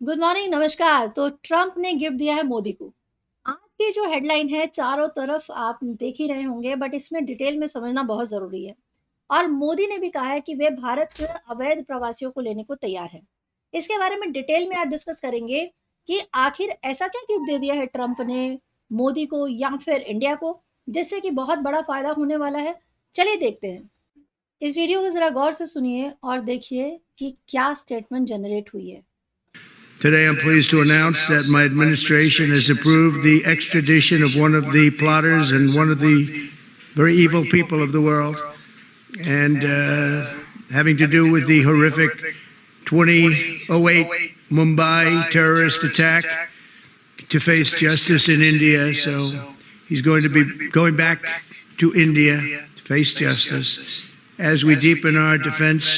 Good morning, नमस्कार। तो Trump ने गिफ्ट दिया है मोदी को। आज की जो हेडलाइन है चारों तरफ आप देख ही रहे होंगे, बट इसमें डिटेल में समझना बहुत जरूरी है। और मोदी ने भी कहा है कि वे भारत से अवैध प्रवासियों को लेने को तैयार है। इसके बारे में डिटेल में आज डिस्कस करेंगे कि आखिर ऐसा क्या गिफ्ट दे दिया है ट्रम्प ने मोदी को या फिर इंडिया को, जिससे कि बहुत बड़ा फायदा होने वाला है। चलिए देखते हैं। इस वीडियो को जरा गौर से सुनिए और देखिए कि क्या स्टेटमेंट जनरेट हुई है। Today, I'm pleased to announce that my administration has approved the extradition of one of the plotters and one of the very evil people of the world, and having to do with the horrific 2008 Mumbai terrorist attack, to face justice in India. So he's going to be going back to India to face justice. As we deepen our defense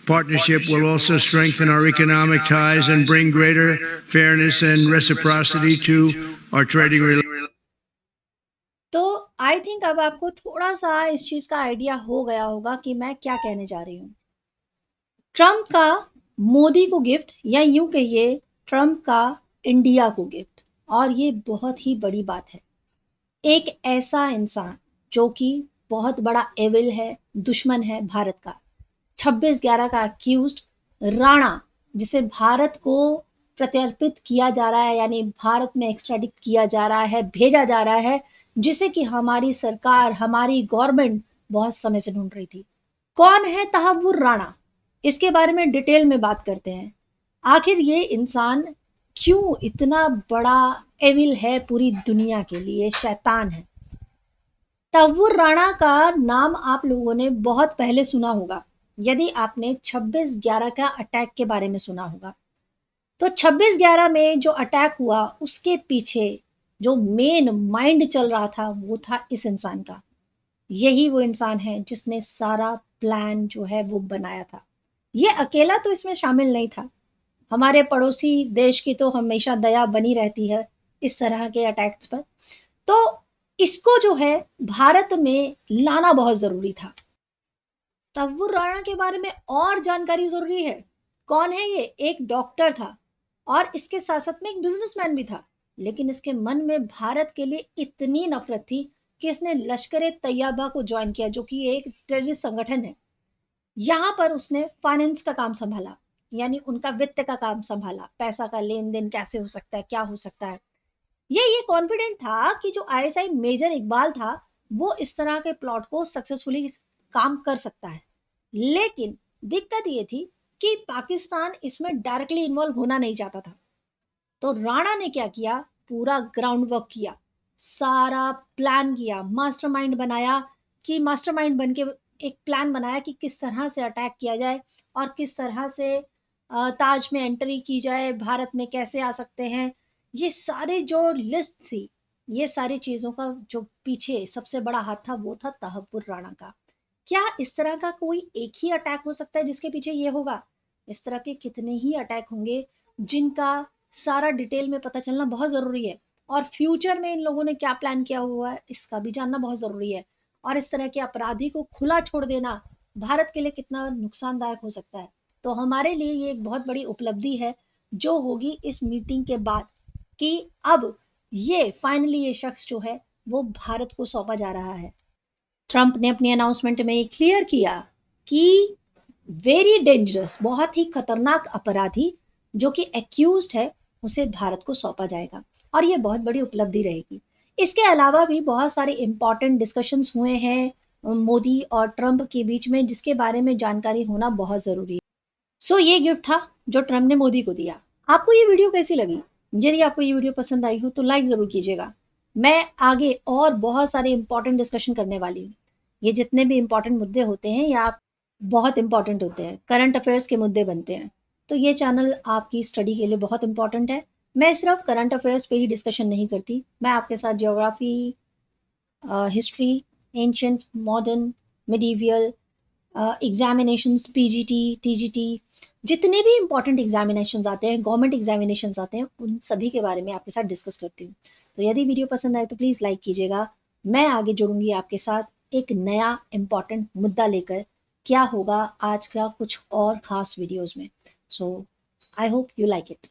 partnership, will also strengthen our economic ties and bring greater fairness and reciprocity to our trading relations. तो I think अब आपको थोड़ा सा इस चीज का idea हो गया होगा कि मैं क्या कहने जा रही हूँ। ट्रम्प का मोदी को गिफ्ट, या यूं कहिए ट्रम्प का इंडिया को गिफ्ट, और ये बहुत ही बड़ी बात है। एक ऐसा इंसान जो कि बहुत बड़ा एविल है, दुश्मन है भारत का, 26/11 का अक्यूज्ड राणा, जिसे भारत को प्रत्यर्पित किया जा रहा है, यानी भारत में एक्स्ट्राडिट किया जा रहा है, भेजा जा रहा है, जिसे कि हमारी सरकार, हमारी गवर्नमेंट बहुत समय से ढूंढ रही थी। कौन है तहव्वुर राणा? इसके बारे में डिटेल में बात करते हैं। आखिर ये इंसान क्यों इतना बड़ा एविल है, पूरी दुनिया के लिए शैतान है। तहव्वुर राणा का नाम आप लोगों ने बहुत पहले सुना होगा, यदि आपने 26/11 का अटैक के बारे में सुना होगा। तो 26/11 में जो अटैक हुआ, उसके पीछे जो मेन माइंड चल रहा था वो था इस इंसान का। यही वो इंसान है जिसने सारा प्लान जो है वो बनाया था। ये अकेला तो इसमें शामिल नहीं था, हमारे पड़ोसी देश की तो हमेशा दया बनी रहती है इस तरह के अटैक्स पर। तो इसको जो है भारत में लाना बहुत जरूरी था। तहव्वुर राणा के बारे में और जानकारी जरूरी है। कौन है ये? एक डॉक्टर था और इसके साथ साथ में एक बिजनेसमैन भी था, लेकिन इसके मन में भारत के लिए इतनी नफरत थी कि इसने लश्कर ए तैयबा को ज्वाइन किया, जो कि एक टेररिस्ट संगठन है। यहां पर उसने फाइनेंस का काम संभाला, यानी उनका वित्त का काम संभाला, पैसा का लेन देन कैसे हो सकता है, क्या हो सकता है। ये कॉन्फिडेंट था कि जो आईएसआई मेजर इकबाल था वो इस तरह के प्लॉट को सक्सेसफुली काम कर सकता है। लेकिन दिक्कत ये थी कि पाकिस्तान इसमें डायरेक्टली इन्वॉल्व होना नहीं चाहता था। तो राणा ने क्या किया? पूरा ग्राउंड वर्क किया, सारा प्लान किया, मास्टरमाइंड बनाया, कि मास्टरमाइंड बन के एक प्लान बनाया कि किस तरह से अटैक किया जाए और किस तरह से ताज में एंट्री की जाए, भारत में कैसे आ सकते हैं। ये सारे जो लिस्ट थी, ये सारी चीजों का जो पीछे सबसे बड़ा हाथ था वो था तहव्वुर राणा का। क्या इस तरह का कोई एक ही अटैक हो सकता है जिसके पीछे ये होगा? इस तरह के कितने ही अटैक होंगे जिनका सारा डिटेल में पता चलना बहुत जरूरी है। और फ्यूचर में इन लोगों ने क्या प्लान किया हुआ है इसका भी जानना बहुत जरूरी है। और इस तरह के अपराधी को खुला छोड़ देना भारत के लिए कितना नुकसानदायक हो सकता है। तो हमारे लिए ये एक बहुत बड़ी उपलब्धि है जो होगी इस मीटिंग के बाद, कि अब ये फाइनली ये शख्स जो है वो भारत को सौंपा जा रहा है। ट्रंप ने अपनी अनाउंसमेंट में ये क्लियर किया कि वेरी डेंजरस, बहुत ही खतरनाक अपराधी जो कि एक्यूज्ड है, उसे भारत को सौंपा जाएगा और ये बहुत बड़ी उपलब्धि रहेगी। इसके अलावा भी बहुत सारे इंपॉर्टेंट डिस्कशंस हुए हैं मोदी और ट्रंप के बीच में, जिसके बारे में जानकारी होना बहुत जरूरी है। सो ये गिफ्ट था जो ट्रंप ने मोदी को दिया। आपको ये वीडियो कैसी लगी? यदि आपको ये वीडियो पसंद आई हो तो लाइक जरूर कीजिएगा। मैं आगे और बहुत सारे इंपॉर्टेंट डिस्कशन करने वाली हूँ। ये जितने भी इंपॉर्टेंट मुद्दे होते हैं या बहुत इंपॉर्टेंट होते हैं, करंट अफेयर्स के मुद्दे बनते हैं, तो ये चैनल आपकी स्टडी के लिए बहुत इंपॉर्टेंट है। मैं सिर्फ करंट अफेयर्स पे ही डिस्कशन नहीं करती, मैं आपके साथ geography, history, ancient, modern, medieval, examinations, PGT, TGT, जितने भी इंपॉर्टेंट एग्जामिनेशंस आते हैं, गवर्नमेंट एग्जामिनेशंस आते हैं, उन सभी के बारे में आपके साथ डिस्कस करती हूँ। तो यदि वीडियो पसंद आए तो प्लीज़ लाइक कीजिएगा। मैं आगे जुड़ूंगी आपके साथ एक नया इंपॉर्टेंट मुद्दा लेकर। क्या होगा आज का कुछ और खास वीडियोस में। So I hope you like it.